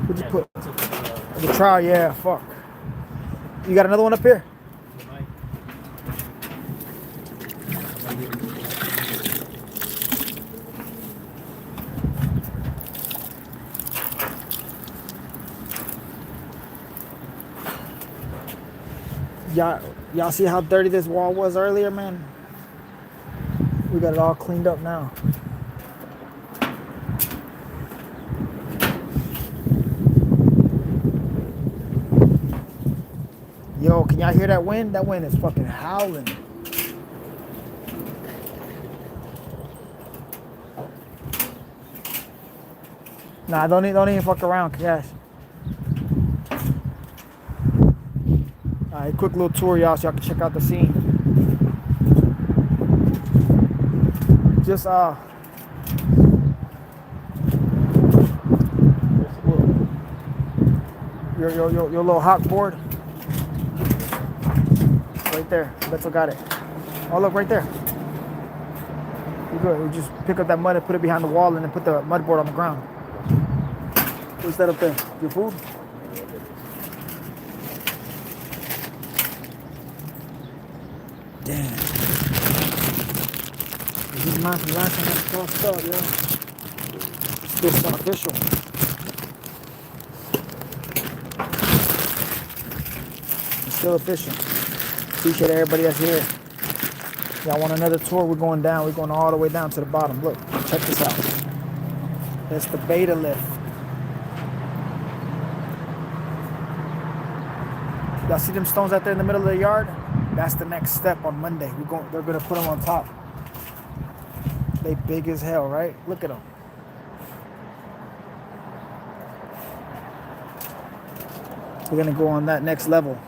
What'd you put? The trial, yeah, fuck. You got another one up here? Y'all see how dirty this wall was earlier, man? We got it all cleaned up now. Yo, can y'all hear that wind? That wind is fucking howling. Nah, don't even fuck around, Cash. Alright, quick little tour, y'all, so y'all can check out the scene. Just your little hot board. Right there. Beto got it. Oh, look, right there. You good. We just pick up that mud and put it behind the wall and then put the mud board on the ground. What's that up there? Your food? Damn. This is mine from last time I crossed up, yo. It's still unofficial. It's still official. Appreciate everybody that's here. Y'all want another tour? We're going down. We're going all the way down to the bottom. Look, check this out. That's the beta lift. Y'all see them stones out there in the middle of the yard? That's the next step on Monday. They're gonna put them on top. They big as hell, right? Look at them. We're gonna go on that next level.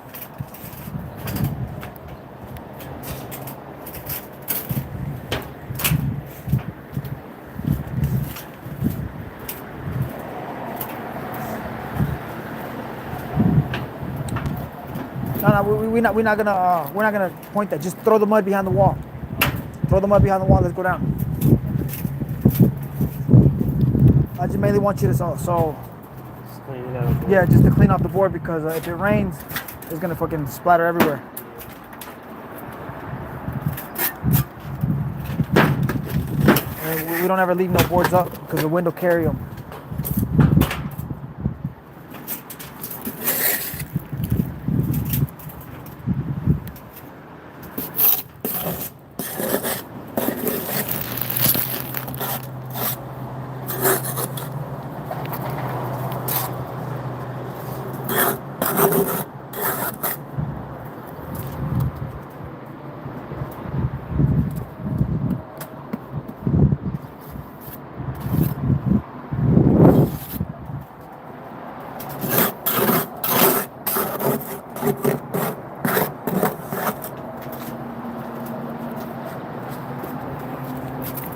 No, we're not gonna point that. Just throw the mud behind the wall. Throw the mud behind the wall. Let's go down. I just mainly want you to clean it out. Yeah, just to clean off the board because if it rains, it's gonna fucking splatter everywhere. And we don't ever leave no boards up because the wind will carry them.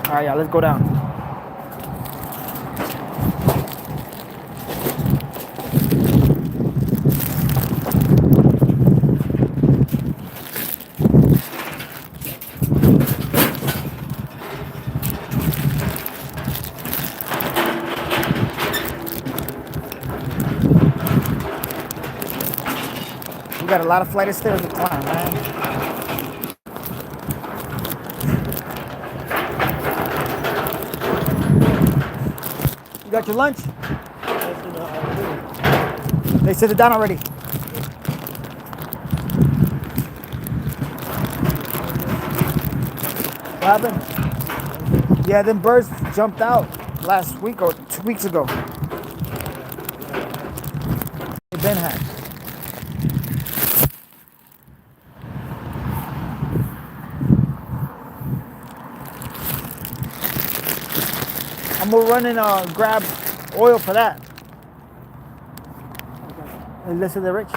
All right, y'all, let's go down. We got a lot of flight of stairs to climb, man. You got your lunch? They sit it down already. What happened? Yeah, them birds jumped out last week or 2 weeks ago. They been had. I'm gonna run and grab oil for that. And listen to Rich.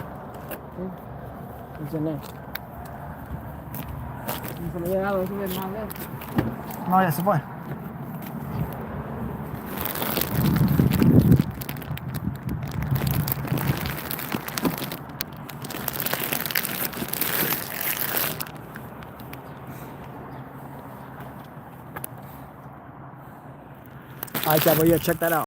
What's your name? No, ya se fue. All right, y'all, but yeah, check that out.